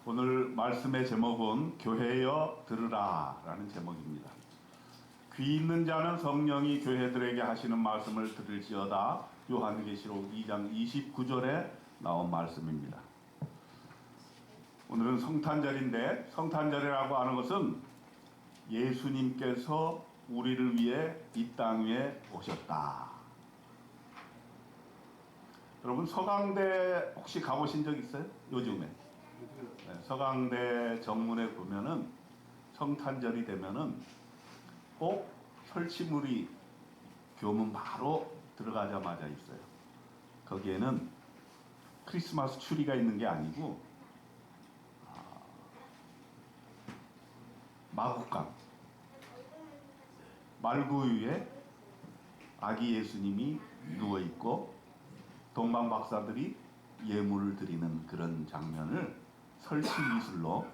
오늘 말씀의 제목은 교회여 들으라 라는 제목입니다. 귀 있는 자는 성령이 교회들에게 하시는 말씀을 들을지어다. 요한계시록 2장 29절에 나온 말씀입니다. 오늘은 성탄절인데, 성탄절이라고 하는 것은 예수님께서 우리를 위해 이 땅 위에 오셨다. 여러분 서강대 혹시 가보신 적 있어요? 요즘에? 네, 서강대 정문에 보면은 성탄절이 되면은 꼭 설치물이 교문 바로 들어가자마자 있어요. 거기에는 크리스마스 추리가 있는 게 아니고 마구간 말구 위에 아기 예수님이 누워있고 동방 박사들이 예물을 드리는 그런 장면을 설치 미술로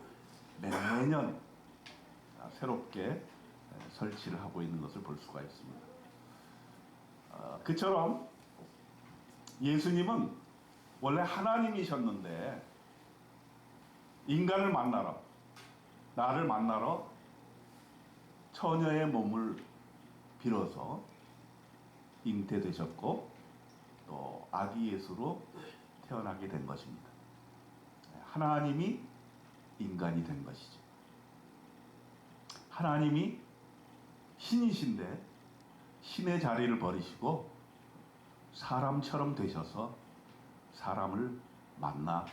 매년 새롭게 설치를 하고 있는 것을 볼 수가 있습니다. 그처럼 예수님은 원래 하나님이셨는데 인간을 만나러, 나를 만나러 처녀의 몸을 빌어서 잉태되셨고 또 아기 예수로 태어나게 된 것입니다. 하나님이 인간이 된 것이죠. 하나님이 신이신데 신의 자리를 버리시고 사람처럼 되셔서 사람을 만나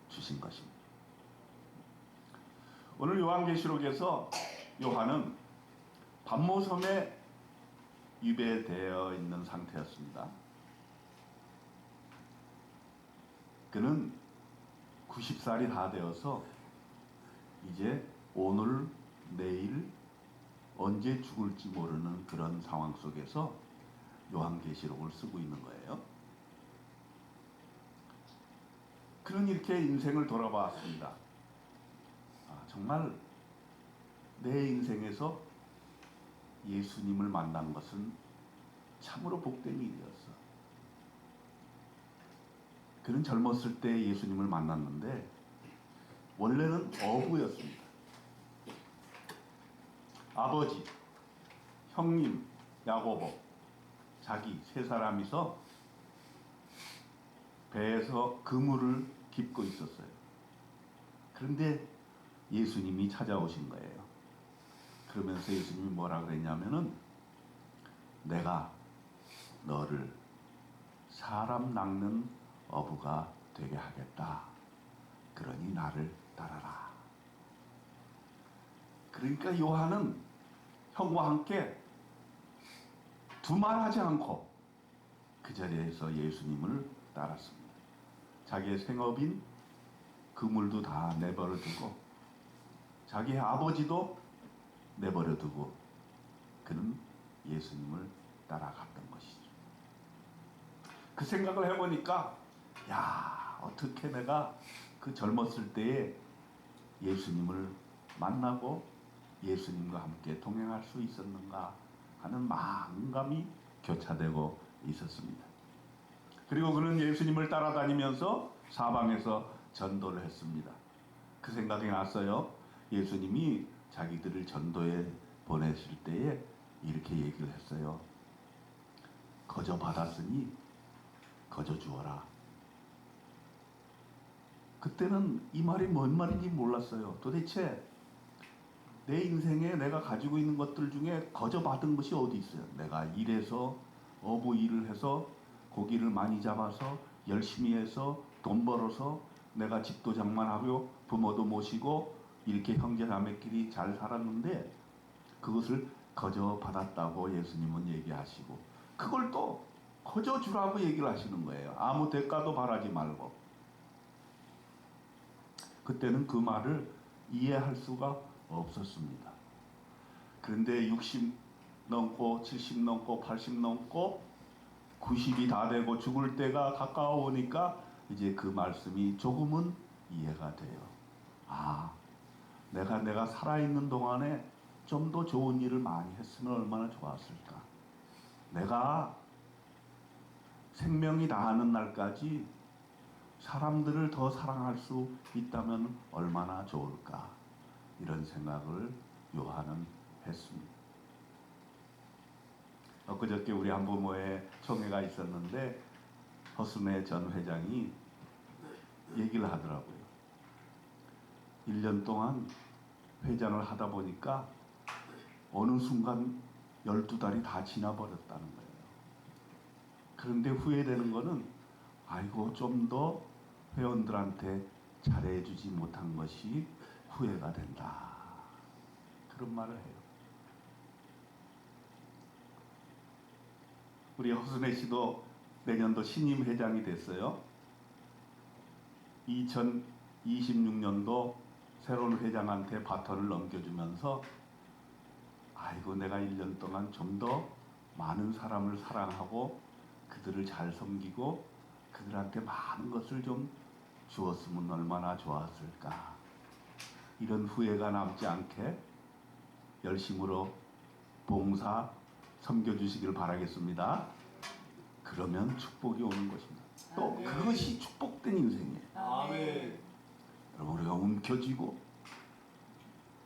주신 것입니다. 오늘 요한계시록에서 요한은 반모섬에 유배되어 있는 상태였습니다. 그는 90살이 다 되어서 이제 오늘 내일 언제 죽을지 모르는 그런 상황 속에서 요한계시록을 쓰고 있는 거예요. 그는 이렇게 인생을 돌아봤습니다. 정말 내 인생에서 예수님을 만난 것은 참으로 복된 일이었어. 그는 젊었을 때 예수님을 만났는데 원래는 어부였습니다. 아버지, 형님, 야고보, 자기 세 사람이서 배에서 그물을 깁고 있었어요. 그런데 예수님이 찾아오신 거예요. 그러면서 예수님이 뭐라 그랬냐면은 내가 너를 사람 낚는 어부가 되게 하겠다. 그러니 나를 따라라. 그러니까 요한은 형과 함께 두말하지 않고 그 자리에서 예수님을 따랐습니다. 자기의 생업인 그물도 다 내버려 두고 자기의 아버지도 내버려 두고 그는 예수님을 따라갔던 것이죠. 그 생각을 해보니까 야, 어떻게 내가 그 젊었을 때에 예수님을 만나고 예수님과 함께 동행할 수 있었는가 하는 마음감이 교차되고 있었습니다. 그리고 그는 예수님을 따라다니면서 사방에서 전도를 했습니다. 그 생각이 났어요. 예수님이 자기들을 전도에 보내실 때에 이렇게 얘기를 했어요. 거저 받았으니 거저 주어라. 그때는 이 말이 뭔 말인지 몰랐어요. 도대체 내 인생에 내가 가지고 있는 것들 중에 거저 받은 것이 어디 있어요? 내가 일해서 어부 일을 해서 고기를 많이 잡아서 열심히 해서 돈 벌어서 내가 집도 장만하고 부모도 모시고 이렇게 형제자매끼리 잘 살았는데 그것을 거저 받았다고 예수님은 얘기하시고 그걸 또 거저 주라고 얘기를 하시는 거예요. 아무 대가도 바라지 말고. 그때는 그 말을 이해할 수가 없었습니다. 그런데 60 넘고 70 넘고 80 넘고 90이 다 되고 죽을 때가 가까워 오니까 이제 그 말씀이 조금은 이해가 돼요. 내가 살아있는 동안에 좀 더 좋은 일을 많이 했으면 얼마나 좋았을까. 내가 생명이 다하는 날까지 사람들을 더 사랑할 수 있다면 얼마나 좋을까, 이런 생각을 요한은 했습니다. 엊그저께 우리 한부모에 총회가 있었는데 허순애 전 회장이 얘기를 하더라고요. 1년 동안 회장을 하다 보니까 어느 순간 12달이 다 지나버렸다는 거예요. 그런데 후회되는 거는, 아이고 좀 더 회원들한테 잘해주지 못한 것이 후회가 된다, 그런 말을 해요. 우리 허순애 씨도 내년도 신임 회장이 됐어요. 2026년도 새로운 회장한테 바톤을 넘겨주면서, 아이고 내가 1년 동안 좀 더 많은 사람을 사랑하고 그들을 잘 섬기고 그들한테 많은 것을 좀 주었으면 얼마나 좋았을까, 이런 후회가 남지 않게 열심으로 봉사 섬겨주시길 바라겠습니다. 그러면 축복이 오는 것입니다. 또 그것이 축복된 인생이에요. 아멘. 여러분, 우리가 움켜쥐고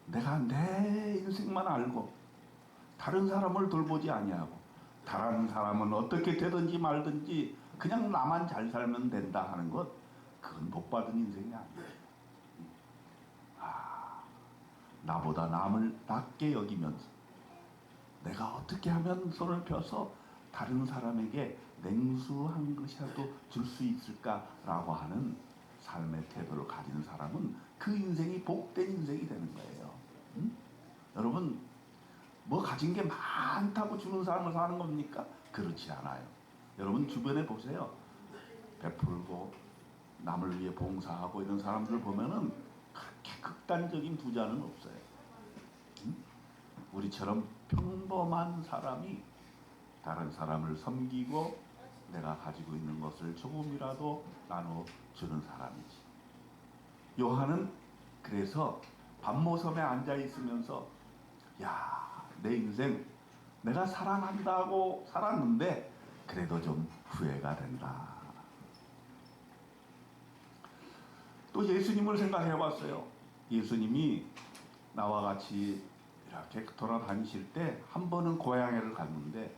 내가 내 인생만 알고 다른 사람을 돌보지 아니하고 다른 사람은 어떻게 되든지 말든지 그냥 나만 잘 살면 된다 하는 것, 그건 복 받은 인생이 아니에요. 나보다 남을 낮게 여기면서 내가 어떻게 하면 손을 펴서 다른 사람에게 냉수 한 그릇이라도 줄 수 있을까라고 하는 삶의 태도를 가진 사람은 그 인생이 복된 인생이 되는 거예요. 여러분, 뭐 가진 게 많다고 주는 삶을 사는 겁니까? 그렇지 않아요. 여러분 주변에 보세요. 베풀고 남을 위해 봉사하고 이런 사람들 보면은 그렇게 극단적인 부자는 없어요. 우리처럼 평범한 사람이 다른 사람을 섬기고 내가 가지고 있는 것을 조금이라도 나눠주는 사람이지. 요한은 그래서 반모섬에 앉아 있으면서, 야, 내 인생 내가 사랑한다고 살았는데 그래도 좀 후회가 된다. 또 예수님을 생각해 봤어요. 예수님이 나와 같이 이렇게 돌아다니실 때 한 번은 고향에를 갔는데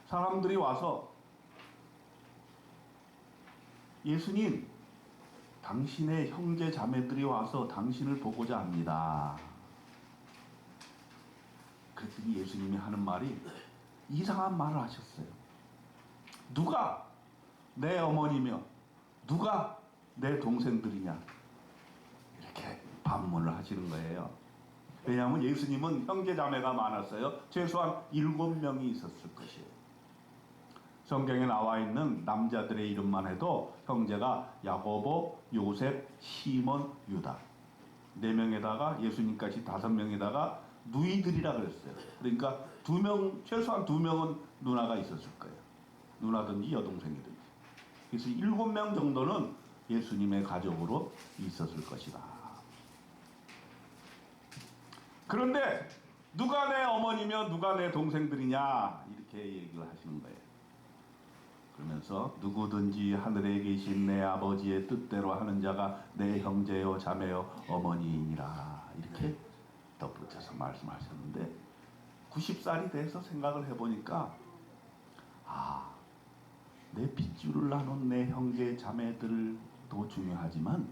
사람들이 와서, 예수님, 당신의 형제 자매들이 와서 당신을 보고자 합니다. 그랬더니 예수님이 하는 말이 이상한 말을 하셨어요. 누가 내 어머니며 누가 내 동생들이냐, 이렇게 반문을 하시는 거예요. 왜냐하면 예수님은 형제 자매가 많았어요. 최소한 7명이 있었을 것이에요. 성경에 나와 있는 남자들의 이름만 해도 형제가 야고보, 요셉, 시몬, 유다, 4명에다가 예수님까지 5명에다가 누이들이라 그랬어요. 그러니까 최소한 2명은 누나가 있었을 거예요. 누나든지 여동생이든지. 그래서 7명 정도는 예수님의 가족으로 있었을 것이다. 그런데 누가 내 어머니며 누가 내 동생들이냐, 이렇게 얘기를 하시는 거예요. 그러면서 누구든지 하늘에 계신 내 아버지의 뜻대로 하는 자가 내 형제요 자매요 어머니이니라, 이렇게 덧붙여서 말씀하셨는데, 90살이 돼서 생각을 해보니까, 내 핏줄을 나눈 내 형제 자매들도 중요하지만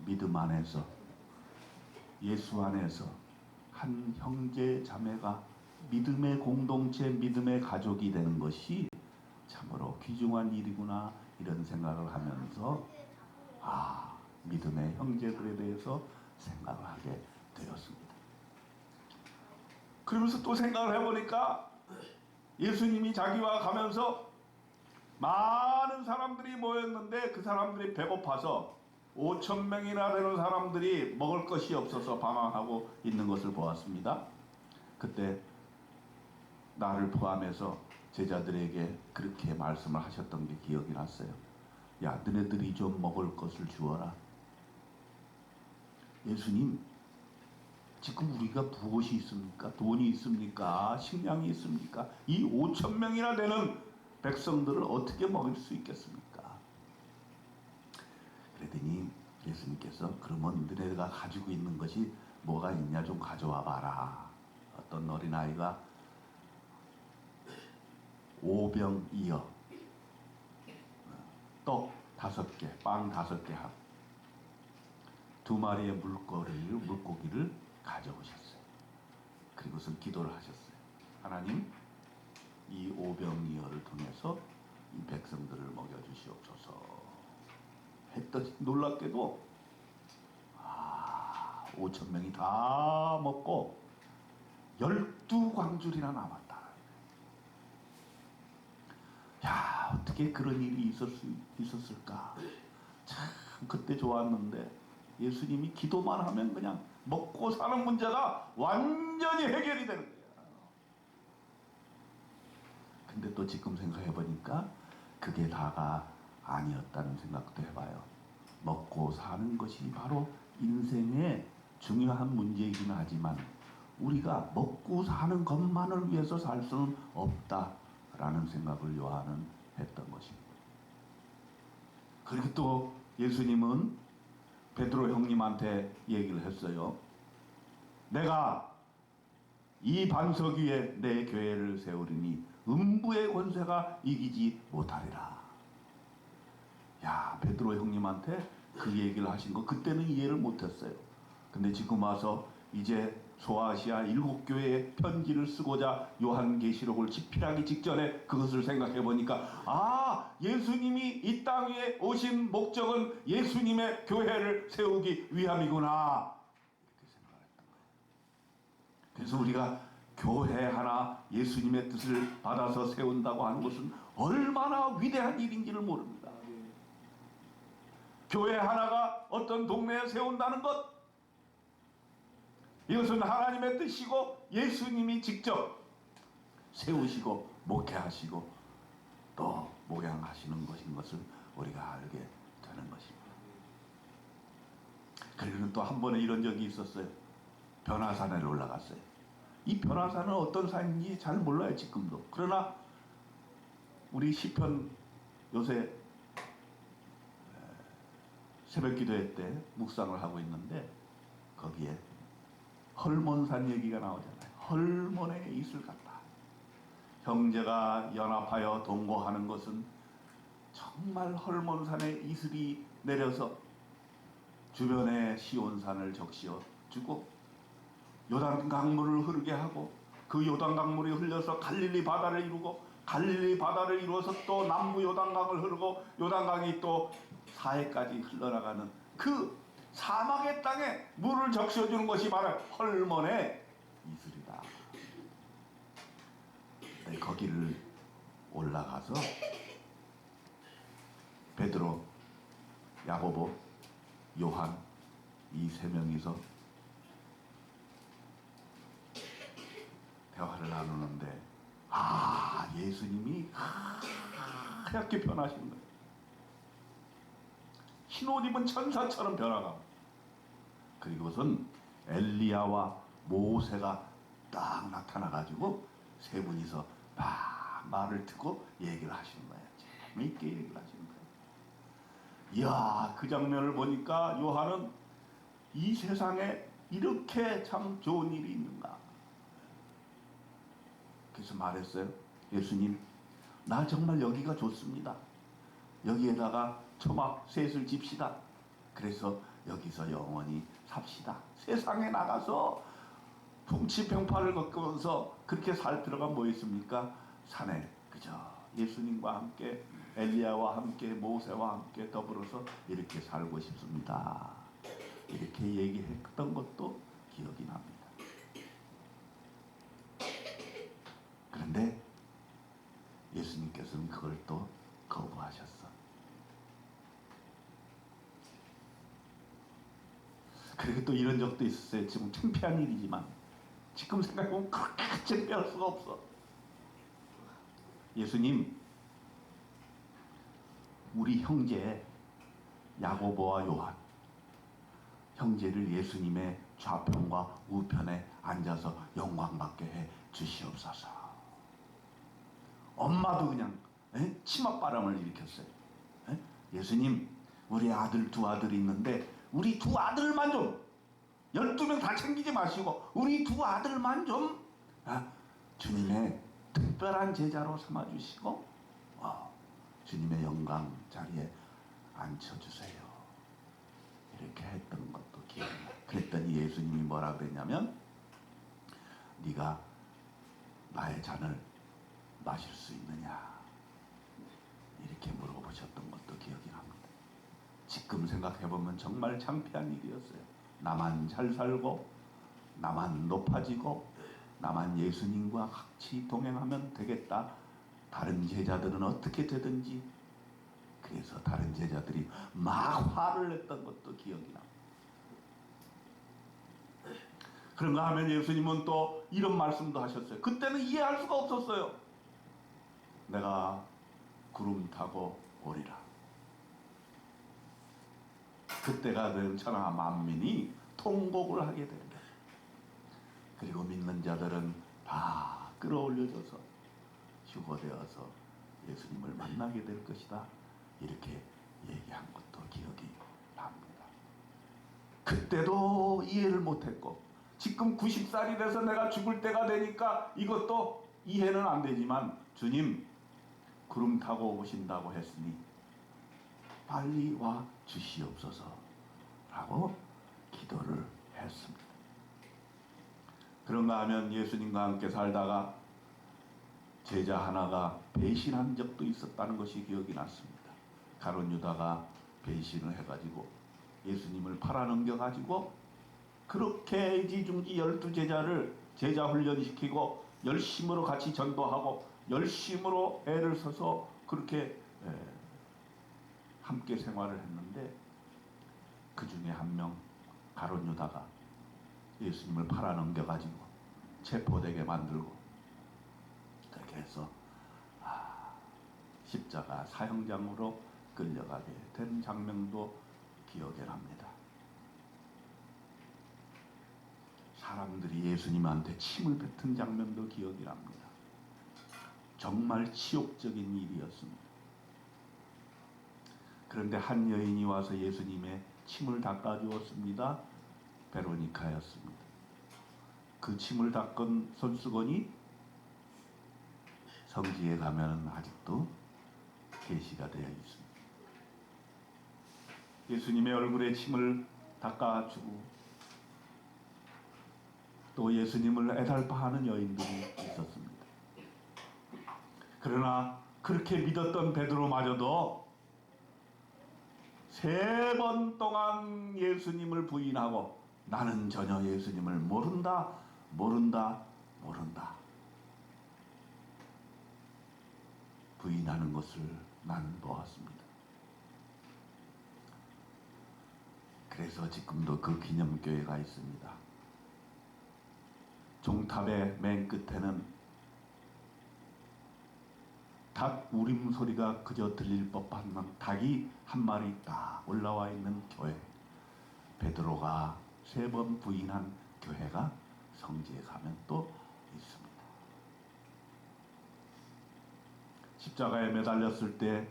믿음 안에서, 예수 안에서 한 형제 자매가 믿음의 공동체, 믿음의 가족이 되는 것이 참으로 귀중한 일이구나, 이런 생각을 하면서 믿음의 형제들에 대해서 생각을 하게 되었습니다. 그러면서 또 생각을 해보니까 예수님이 자기와 가면서 많은 사람들이 모였는데 그 사람들이 배고파서 5,000명이나 되는 사람들이 먹을 것이 없어서 방황하고 있는 것을 보았습니다. 그때 나를 포함해서 제자들에게 그렇게 말씀을 하셨던 게 기억이 났어요. 야, 너네들이 좀 먹을 것을 주어라. 예수님, 지금 우리가 무엇이 있습니까? 돈이 있습니까? 식량이 있습니까? 이 5,000명이나 되는 백성들을 어떻게 먹일 수 있겠습니까? 그랬더니 예수님께서 그러면 너네가 가지고 있는 것이 뭐가 있냐 좀 가져와 봐라. 어떤 어린아이가 오병이어 떡 5개, 빵 5개 하고 2마리의 물고기를 가져오셨어요. 그리고선 기도를 하셨어요. 하나님, 이 오병이어를 통해서 이 백성들을 먹여주시옵소서 했더니 놀랍게도 5,000명이 다 먹고 12광줄이나 남았다. 야, 어떻게 그런 일이 있었을까? 참 그때 좋았는데 예수님이 기도만 하면 그냥 먹고 사는 문제가 완전히 해결이 되는 거야. 근데 또 지금 생각해 보니까 그게 다가 아니었다는 생각도 해봐요. 먹고 사는 것이 바로 인생의 중요한 문제이긴 하지만 우리가 먹고 사는 것만을 위해서 살 수는 없다라는 생각을 요한은 했던 것입니다. 그리고 또 예수님은 베드로 형님한테 얘기를 했어요. 내가 이 반석 위에 내 교회를 세우리니 음부의 권세가 이기지 못하리라. 야, 베드로 형님한테 그 얘기를 하신 거 그때는 이해를 못했어요. 근데 지금 와서 이제 소아시아 7교회에 편지를 쓰고자 요한계시록을 집필하기 직전에 그것을 생각해 보니까 예수님이 이 땅 위에 오신 목적은 예수님의 교회를 세우기 위함이구나 이렇게 생각을 했던 거예요. 그래서 우리가 교회 하나 예수님의 뜻을 받아서 세운다고 하는 것은 얼마나 위대한 일인지를 모릅니다. 교회 하나가 어떤 동네에 세운다는 것, 이것은 하나님의 뜻이고 예수님이 직접 세우시고 목회하시고 또 목양하시는 것인 것을 우리가 알게 되는 것입니다. 그리고 또 한 번에 이런 적이 있었어요. 변화산에 올라갔어요. 이 변화산은 어떤 산인지 잘 몰라요 지금도. 그러나 우리 시편 요새 새벽기도회 때 묵상을 하고 있는데 거기에 헐몬산 얘기가 나오잖아요. 헐몬의 이슬 같다. 형제가 연합하여 동거하는 것은 정말 헐몬산에 이슬이 내려서 주변의 시온산을 적시어 주고 요단 강물을 흐르게 하고 그 요단 강물이 흘려서 갈릴리 바다를 이루고 갈릴리 바다를 이루어서 또 남부 요단강을 흐르고 요단강이 또 사해까지 흘러나가는 그 사막의 땅에 물을 적셔주는 것이 바로 헐몬의 이슬이다. 네, 거기를 올라가서 베드로, 야고보, 요한 이 3명이서 대화를 나누는데 예수님이 하얗게 변하시는 거예요. 흰옷 입은 천사처럼 변화가. 그리고선 엘리야와 모세가 딱 나타나가지고 3분이서 막 말을 듣고 얘기를 하시는 거예요. 재미있게 얘기를 하시는 거예요. 이야, 그 장면을 보니까 요한은 이 세상에 이렇게 참 좋은 일이 있는가. 그래서 말했어요. 예수님, 나 정말 여기가 좋습니다. 여기에다가 초막 셋을 집시다. 그래서 여기서 영원히 삽시다. 세상에 나가서 풍치평파를 겪으면서 그렇게 살 필요가 뭐 있습니까? 산에 그저 예수님과 함께 엘리야와 함께 모세와 함께 더불어서 이렇게 살고 싶습니다. 이렇게 얘기했던 것도 기억이 납니다. 그런데 예수님께서는 그걸 또 거부하셨어. 그리고 또 이런 적도 있었어요. 지금 창피한 일이지만 지금 생각해보면 그렇게 창피할 수가 없어. 예수님, 우리 형제 야고보와 요한 형제를 예수님의 좌편과 우편에 앉아서 영광받게 해 주시옵소서. 엄마도 그냥 치맛바람을 일으켰어요. 예수님, 우리 아들 두 아들이 있는데 우리 두 아들만 좀 12명 다 챙기지 마시고 우리 두 아들만 좀 주님의 특별한 제자로 삼아주시고 주님의 영광 자리에 앉혀주세요. 이렇게 했던 것도 기억나. 그랬더니 예수님이 뭐라 그랬냐면 네가 나의 잔을 마실 수 있느냐 이렇게 물어보셨던 것도 기억이 납니다. 지금 생각해보면 정말 창피한 일이었어요. 나만 잘 살고 나만 높아지고 나만 예수님과 같이 동행하면 되겠다. 다른 제자들은 어떻게 되든지. 그래서 다른 제자들이 막 화를 냈던 것도 기억이 납니다. 그런가 하면 예수님은 또 이런 말씀도 하셨어요. 그때는 이해할 수가 없었어요. 내가 구름 타고 오리라. 그때가 된 천하 만민이 통곡을 하게 된다. 그리고 믿는 자들은 다 끌어올려져서 휴거되어서 예수님을 만나게 될 것이다. 이렇게 얘기한 것도 기억이 납니다. 그때도 이해를 못했고 지금 90살이 돼서 내가 죽을 때가 되니까 이것도 이해는 안 되지만 주님 구름 타고 오신다고 했으니 빨리 와 주시옵소서 라고 기도를 했습니다. 그런가 하면 예수님과 함께 살다가 제자 하나가 배신한 적도 있었다는 것이 기억이 났습니다. 가룟 유다가 배신을 해가지고 예수님을 팔아넘겨가지고 그렇게 애지중지 12제자를 제자 훈련시키고 열심으로 같이 전도하고 열심으로 애를 써서 그렇게 함께 생활을 했는데 그 중에 한 명 가룟 유다가 예수님을 팔아넘겨가지고 체포되게 만들고 그렇게 해서 십자가 사형장으로 끌려가게 된 장면도 기억에 납니다. 사람들이 예수님한테 침을 뱉은 장면도 기억이 납니다. 정말 치욕적인 일이었습니다. 그런데 한 여인이 와서 예수님의 침을 닦아주었습니다. 베로니카였습니다. 그 침을 닦은 손수건이 성지에 가면 아직도 계시가 되어 있습니다. 예수님의 얼굴에 침을 닦아주고 또 예수님을 애달파하는 여인들이 있었습니다. 그러나 그렇게 믿었던 베드로마저도 3번 동안 예수님을 부인하고 나는 전혀 예수님을 모른다 부인하는 것을 나는 보았습니다. 그래서 지금도 그 기념교회가 있습니다. 종탑의 맨 끝에는 닭 울음소리가 그저 들릴 법한 닭이 한 마리 딱 올라와 있는 교회. 베드로가 3번 부인한 교회가 성지에 가면 또 있습니다. 십자가에 매달렸을 때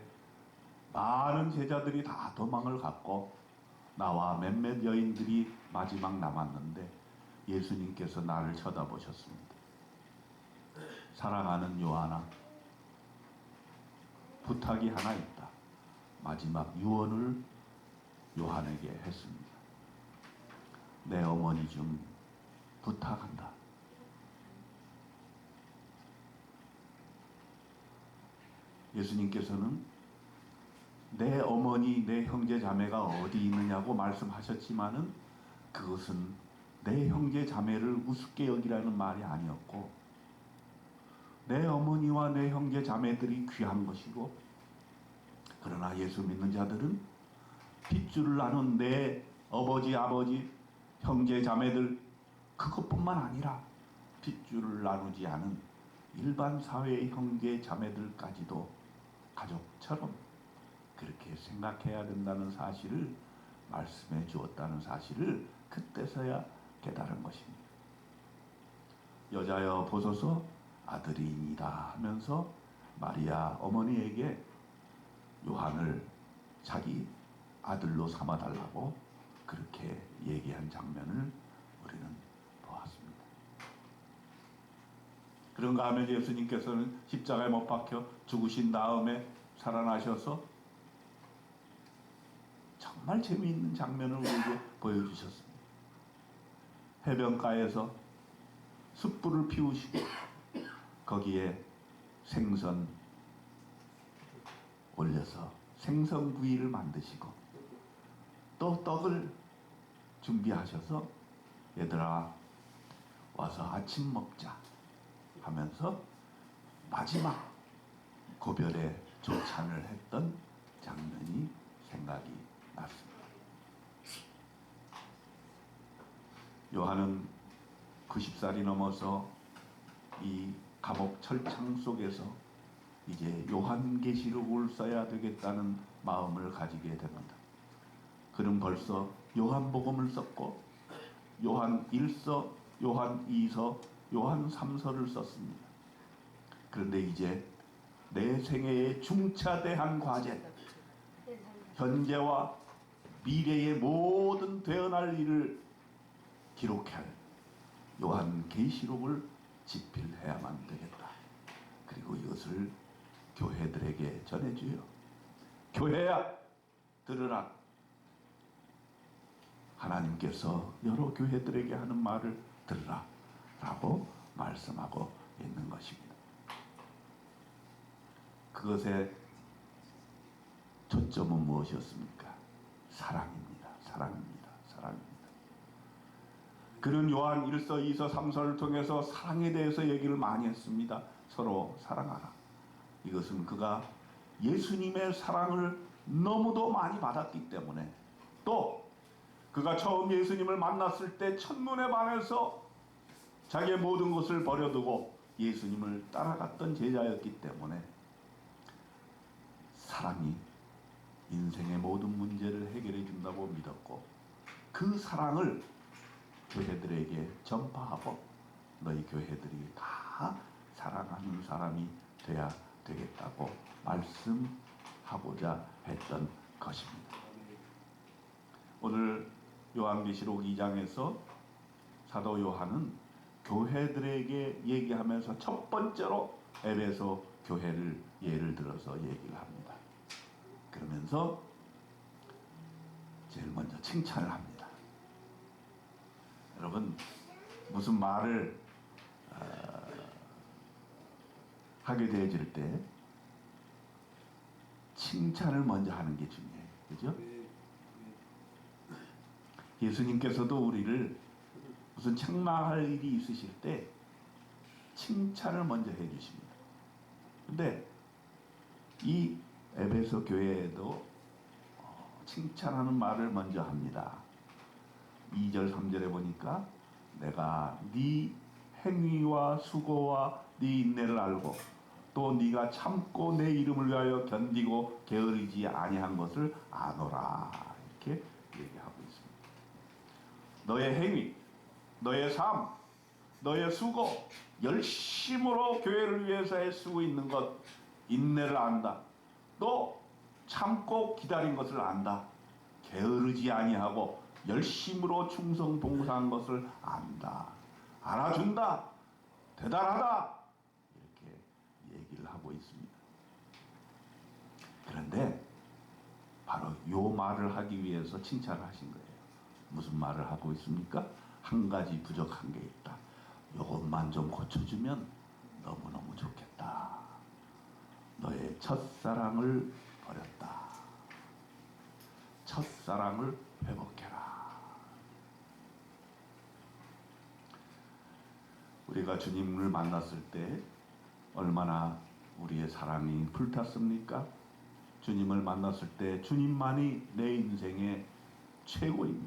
많은 제자들이 다 도망을 갔고 나와 몇몇 여인들이 마지막 남았는데 예수님께서 나를 쳐다보셨습니다. 사랑하는 요한아, 부탁이 하나 있다. 마지막 유언을 요한에게 했습니다. 내 어머니 좀 부탁한다. 예수님께서는 내 어머니, 내 형제 자매가 어디 있느냐고 말씀하셨지만은 그것은 내 형제 자매를 우습게 여기라는 말이 아니었고 내 어머니와 내 형제 자매들이 귀한 것이고 그러나 예수 믿는 자들은 핏줄을 나눈 내 아버지, 형제 자매들 그것뿐만 아니라 핏줄을 나누지 않은 일반 사회의 형제 자매들까지도 가족처럼 그렇게 생각해야 된다는 사실을 말씀해 주었다는 사실을 그때서야 깨달은 것입니다. 여자여 보소서 아들이니라 하면서 마리아 어머니에게 요한을 자기 아들로 삼아달라고 그렇게 얘기한 장면을 우리는 보았습니다. 그런가 하면 예수님께서는 십자가에 못 박혀 죽으신 다음에 살아나셔서 정말 재미있는 장면을 우리에게 보여주셨습니다. 해변가에서 숯불을 피우시고 거기에 생선 올려서 생선구이를 만드시고 또 떡을 준비하셔서 얘들아 와서 아침 먹자 하면서 마지막 고별의 조찬을 했던 장면이 생각이 났습니다. 요한은 90살이 넘어서 이 감옥 철창 속에서 이제 요한계시록을 써야 되겠다는 마음을 가지게 됩니다. 그는 벌써 요한복음을 썼고 요한 1서, 요한 2서, 요한 3서를 썼습니다. 그런데 이제 내 생애의 중차대한 과제, 현재와 미래의 모든 되어날 일을 기록할 요한계시록을 집필해야만 되겠다. 그리고 이것을 교회들에게 전해주요. 교회야 들으라. 하나님께서 여러 교회들에게 하는 말을 들으라 라고 말씀하고 있는 것입니다. 그것의 초점은 무엇이었습니까? 사랑입니다. 사랑입니다. 사랑입니다. 그는 요한 1서, 2서, 3서를 통해서 사랑에 대해서 얘기를 많이 했습니다. 서로 사랑하라. 이것은 그가 예수님의 사랑을 너무도 많이 받았기 때문에, 또 그가 처음 예수님을 만났을 때 첫눈에 반해서 자기의 모든 것을 버려두고 예수님을 따라갔던 제자였기 때문에 사랑이 인생의 모든 문제를 해결해 준다고 믿었고, 그 사랑을 교회들에게 전파하고 너희 교회들이 다 사랑하는 사람이 돼야 되겠다고 말씀하고자 했던 것입니다. 오늘 요한계시록 2장에서 사도 요한은 교회들에게 얘기하면서 첫 번째로 에베소 교회를 예를 들어서 얘기를 합니다. 그러면서 제일 먼저 칭찬을 합니다. 여러분, 무슨 말을 하게 되어질 때 칭찬을 먼저 하는 게 중요해요. 그죠? 예수님께서도 우리를 무슨 책망할 일이 있으실 때 칭찬을 먼저 해주십니다. 근데 이 에베소 교회에도 칭찬하는 말을 먼저 합니다. 2절 3절에 보니까 내가 네 행위와 수고와 네 인내를 알고 또 네가 참고 내 이름을 위하여 견디고 게으르지 아니한 것을 아노라, 이렇게 얘기하고 있습니다. 너의 행위, 너의 삶, 너의 수고, 열심으로 교회를 위해서 애쓰고 있는 것, 인내를 안다. 또 참고 기다린 것을 안다. 게으르지 아니하고 열심으로 충성 봉사한 것을 안다. 알아준다. 대단하다. 이렇게 얘기를 하고 있습니다. 그런데 바로 요 말을 하기 위해서 칭찬을 하신 거예요. 무슨 말을 하고 있습니까? 한 가지 부족한 게 있다. 요것만 좀 고쳐주면 너무너무 좋겠다. 너의 첫사랑을 버렸다. 첫사랑을 회복해라. 우리가 주님을 만났을 때 얼마나 우리의 사랑이 불탔습니까? 주님을 만났을 때 주님만이 내 인생의 최고이며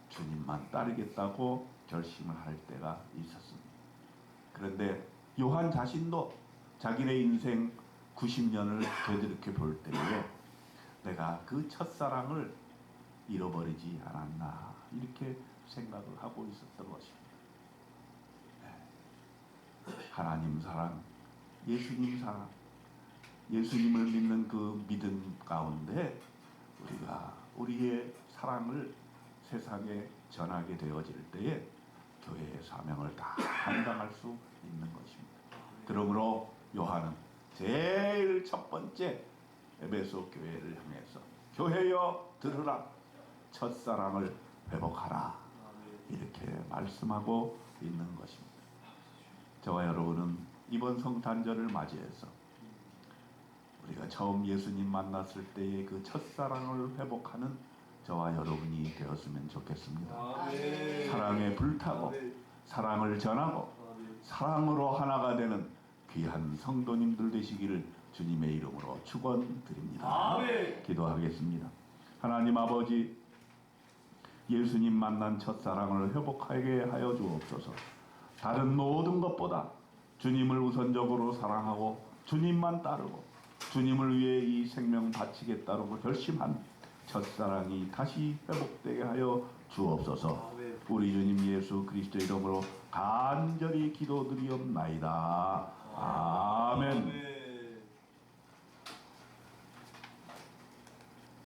주님만 따르겠다고 결심을 할 때가 있었습니다. 그런데 요한 자신도 자기네 인생 90년을 되돌이켜 볼 때에 내가 그 첫사랑을 잃어버리지 않았나, 이렇게 생각을 하고 있었던 것입니다. 하나님 사랑, 예수님 사랑, 예수님을 믿는 그 믿음 가운데 우리가 우리의 사랑을 세상에 전하게 되어질 때에 교회의 사명을 다 감당할 수 있는 것입니다. 그러므로 요한은 제일 첫 번째 에베소 교회를 향해서 교회여 들으라, 첫사랑을 회복하라, 이렇게 말씀하고 있는 것입니다. 저와 여러분은 이번 성탄절을 맞이해서 우리가 처음 예수님 만났을 때의 그 첫사랑을 회복하는 저와 여러분이 되었으면 좋겠습니다. 사랑에 불타고 사랑을 전하고 사랑으로 하나가 되는 귀한 성도님들 되시기를 주님의 이름으로 축원드립니다. 기도하겠습니다. 하나님 아버지, 예수님 만난 첫사랑을 회복하게 하여 주옵소서. 다른 모든 것보다 주님을 우선적으로 사랑하고 주님만 따르고 주님을 위해 이 생명 바치겠다고 결심한 첫사랑이 다시 회복되게 하여 주옵소서. 우리 주님 예수 그리스도 이름으로 간절히 기도드리옵나이다. 아멘.